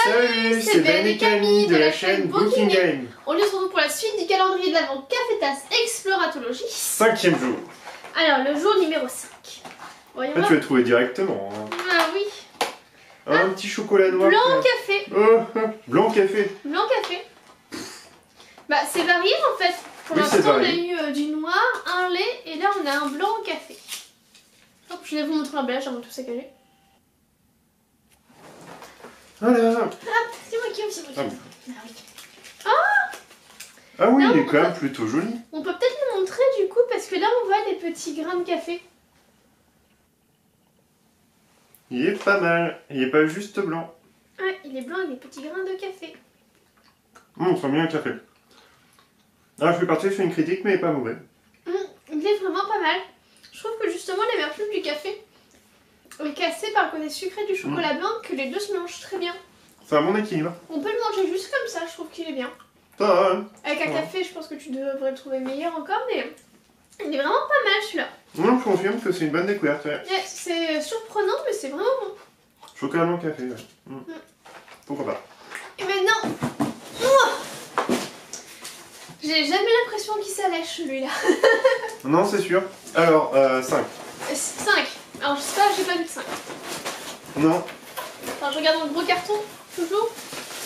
Salut, c'est Ben et Camille de la chaîne Booking Game. On se retrouve pour la suite du calendrier de l'Avent Cafétas Exploratologie. 5e jour. Alors, le jour numéro 5. Voyons Là, tu vas trouver directement. Hein. Ah oui. Un petit chocolat noir. Blanc café. Blanc café. Blanc café. Bah, c'est varié en fait. Pour Oui, l'instant, on a eu du noir, un lait et là, on a un blanc café. Hop, je vais vous montrer l'emballage avant de tout saccager. Voilà. Hop, c'est moi qui aime, c'est moi qui aime. Ah oui, non, il est quand même plutôt joli. On peut peut-être le montrer du coup parce que là, on voit des petits grains de café. Il est pas mal. Il est pas juste blanc. Ouais, il est blanc avec des petits grains de café. On sent bien le café. Ah, je suis parti sur une critique, mais il est pas mauvais. Il est vraiment pas mal. Je trouve que justement, les vertus du café est cassé par le côté sucré du chocolat blanc, que les deux se mélangent très bien. C'est un bon équilibre. On peut le manger juste comme ça, je trouve qu'il est bien. Ça va, hein. Avec un café, je pense que tu devrais le trouver meilleur encore, mais il est vraiment pas mal celui-là. Non, je confirme que c'est une bonne découverte. Ouais. Ouais, c'est surprenant, mais c'est vraiment bon. Chocolat blanc café, ouais. Pourquoi pas. Et maintenant, j'ai jamais l'impression qu'il s'allège celui-là. Non, c'est sûr. Alors, 5. 5. Alors je sais pas, j'ai pas vu de 5. Non. Alors je regarde dans le gros carton, toujours.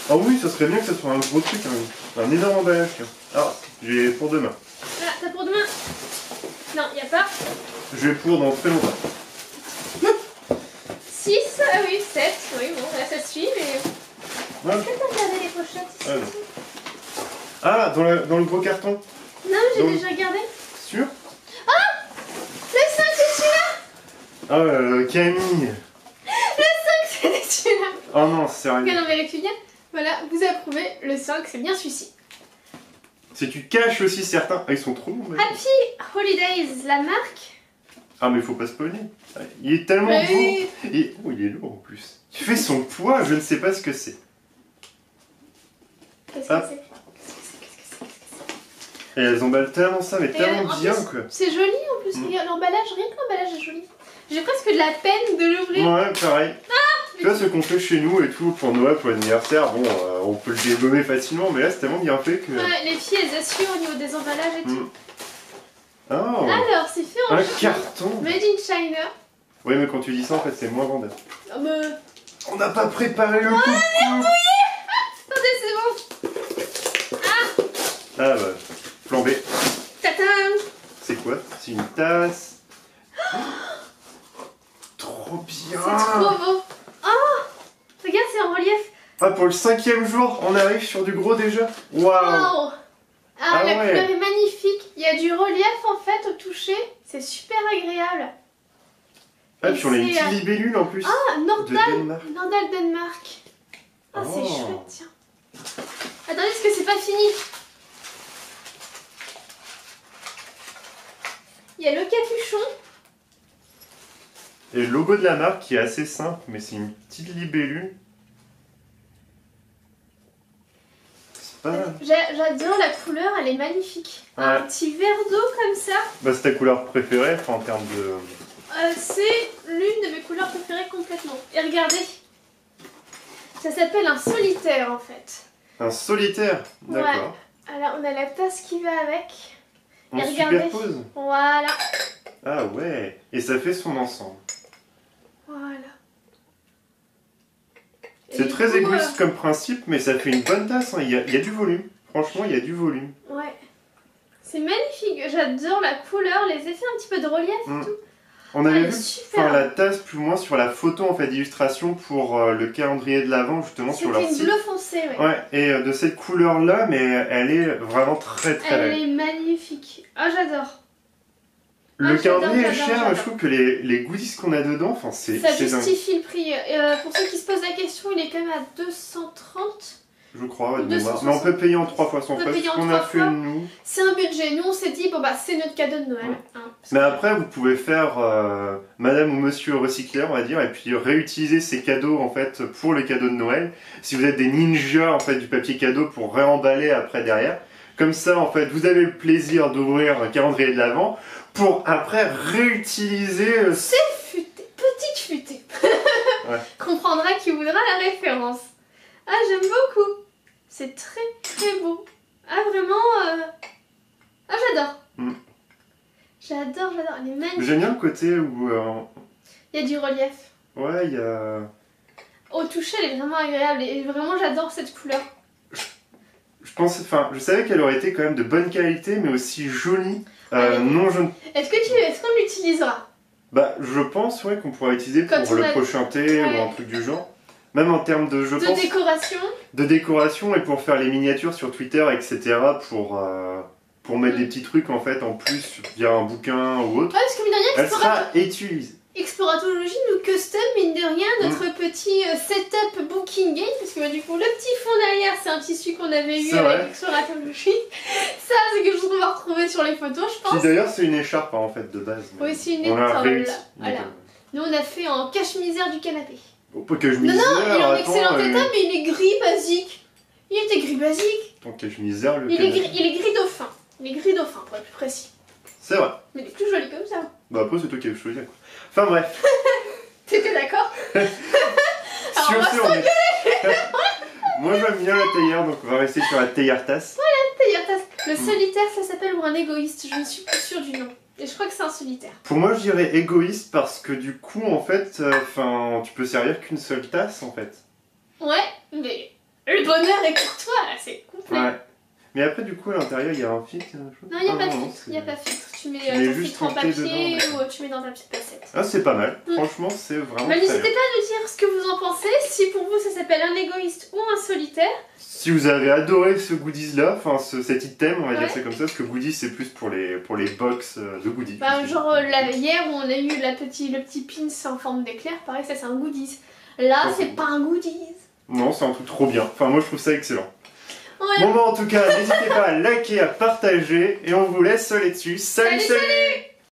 Ah oui, ça serait bien que ça soit un gros truc, un énorme emballage. Ah, j'ai pour demain. Là, t'as pour demain? Non, y a pas. Je vais pour dans très longtemps. 6, ah oui, 7. Oui, bon, là ça suit, mais. Ouais. Est-ce que t'as regardé les pochettes ici? Ah, dans le gros carton. Non, j'ai déjà regardé. Sûr? Ah! Le 5, c'est celui-là! Ah, Camille. Le 5, c'est celui-là! Oh non, sérieux. Ok, non, mais les cuillères, voilà, vous approuvez, le 5, c'est bien celui-ci. Si tu caches aussi certains. Ah, ils sont trop bons. Happy Holidays, la marque. Ah, mais faut pas spoiler. Il est tellement beau. Oui. Et... Oh, il est lourd en plus. Tu fais son poids, je ne sais pas ce que c'est. Qu'est-ce que c'est? Et elles emballent tellement ça, mais tellement en bien plus, quoi. C'est joli en plus, regarde l'emballage, rien que l'emballage est joli. J'ai presque de la peine de l'ouvrir. Ouais, pareil. Tu vois ce qu'on fait chez nous et tout pour Noël, pour l'anniversaire, bon, on peut le dégommer facilement, mais là c'est tellement bien fait que... Ouais, les filles elles assurent au niveau des emballages et tout. Oh. Alors, c'est fait en un Chine. carton. Made in China. Oui, mais quand tu dis ça, en fait, c'est moins vendeur. Oh, mais... On n'a pas préparé le coucou. Attendez, c'est bon. Ah bah, flambé. Tadam. C'est quoi? C'est une tasse. Trop bien. C'est trop beau. Oh, regarde, c'est en relief. Ah, pour le 5e jour, on arrive sur du gros déjà. Waouh. Wow. Ah, la ouais. couleur est magnifique. Il y a du relief en fait au toucher. C'est super agréable. Ah, Et puis on a une c'est, petite libellule en plus. Ah, De Nordal. Danemark. Nordal Danemark. Ah, c'est Oh. chouette, tiens. Attendez, est-ce que c'est pas fini? Il y a le capuchon. Et le logo de la marque qui est assez simple, mais c'est une petite libellule. C'est pas mal. J'adore la couleur, elle est magnifique. Ouais. Un petit verre d'eau comme ça. Bah, c'est ta couleur préférée, enfin, en termes de... C'est l'une de mes couleurs préférées complètement. Et regardez, ça s'appelle un solitaire en fait. Un solitaire, d'accord. Alors on a la tasse qui va avec. On Et regardez. superpose. Voilà. Ah ouais, et ça fait son ensemble. Voilà. Et C'est du très coup, égoïste comme principe, mais ça fait une bonne tasse, hein. Il y a du volume. Franchement, il y a du volume. Ouais. C'est magnifique, j'adore la couleur, les effets un petit peu de relief et tout. On avait Elle est vu super. la tasse plus ou moins sur la photo en fait d'illustration pour le calendrier de l'Avent justement sur leur C'était une site. bleu foncé, ouais. Ouais, et de cette couleur là, mais elle est vraiment très très Elle belle. est magnifique. Ah, j'adore. Le j'adore, calendrier est j'adore, cher, mais j'adore. je trouve que les goodies qu'on a dedans, enfin c'est Ça dingue. justifie le prix. Pour ceux qui se posent la question, il est quand même à 230. Je crois, ouais, de 260. mémoire. Mais on peut payer en 3 fois son On peut prix, payer ce en qu'on a 3 fait fois. nous. C'est un budget. Nous, on s'est dit, bon bah, c'est notre cadeau de Noël. Ouais. Hein, Mais après, vous pouvez faire madame ou monsieur recycleur, on va dire, et puis réutiliser ces cadeaux en fait pour les cadeaux de Noël. Si vous êtes des ninjas en fait du papier cadeau pour réemballer après derrière. Comme ça, en fait, vous avez le plaisir d'ouvrir un calendrier de l'Avent pour après réutiliser. C'est futé, petite futée. Ouais. Comprendra qui voudra la référence. Ah, j'aime beaucoup. C'est très très beau. Ah, vraiment. Ah, j'adore. J'adore. Elle est magnifique. J'aime bien le côté où... Il y a du relief. Ouais, il y a... Au toucher, elle est vraiment agréable. Et vraiment, j'adore cette couleur. Je savais qu'elle aurait été quand même de bonne qualité, mais aussi jolie. Non jaune. Est-ce qu'on l'utilisera? Bah, je pense ouais, qu'on pourra l'utiliser pour le prochain thé ou un truc du genre. Même en termes de, décoration. De décoration et pour faire les miniatures sur Twitter, etc. Pour mettre des petits trucs en fait en plus via un bouquin ou autre. Ouais, parce que mine de rien, elle sera utilisée. Exploratologie nous custom, mine de rien, notre petit setup Booking Gate, parce que du coup, le petit fond derrière, c'est un tissu qu'on avait eu avec Exploratologie. Ça, c'est quelque chose qu'on va retrouver sur les photos, je pense. Qui d'ailleurs, c'est une écharpe en fait de base. Oui, c'est une étole. Voilà. Nous, on a fait en cache-misère du canapé. Pas cache-misère. Non, il est en excellent état, mais il est gris basique. Il était gris basique. En cache-misère, le canapé. Il est gris dauphin. Il est gris dauphin, pour être plus précis. C'est vrai. Mais il est plus joli comme ça. Bah après, c'est toi qui as choisi quoi. Enfin bref. T'étais d'accord? Sur ce, on est... Moi j'aime bien la théière, donc on va rester sur la théière tasse. Voilà, théière tasse. Le solitaire, ça s'appelle ou un égoïste? Je ne suis plus sûre du nom. Et je crois que c'est un solitaire. Pour moi, je dirais égoïste parce que du coup, en fait, tu peux servir qu'une seule tasse en fait. Ouais, mais le bonheur est pour toi, là, c'est complet. Ouais. Mais après, du coup, à l'intérieur, il y a un filtre. Non, il n'y a pas de filtre. Il n'y a pas de filtre. Tu mets ton filtre en papier dedans, ou tu mets dans ta petite passette. Ah, c'est pas mal. Franchement, c'est vraiment. N'hésitez pas à nous dire ce que vous en pensez. Si pour vous, ça s'appelle un égoïste ou un solitaire. Si vous avez adoré ce goodies-là, enfin cet item, on va dire c'est comme ça, parce que goodies, c'est plus pour les box de goodies. Bah, genre, hier, où on a eu le petit pins en forme d'éclair, pareil, ça c'est un goodies. Là, c'est pas un goodies. Non, c'est un truc trop bien. Enfin, moi, je trouve ça excellent. Bon bah en tout cas, n'hésitez pas à liker, à partager et on vous laisse là-dessus. Salut, salut.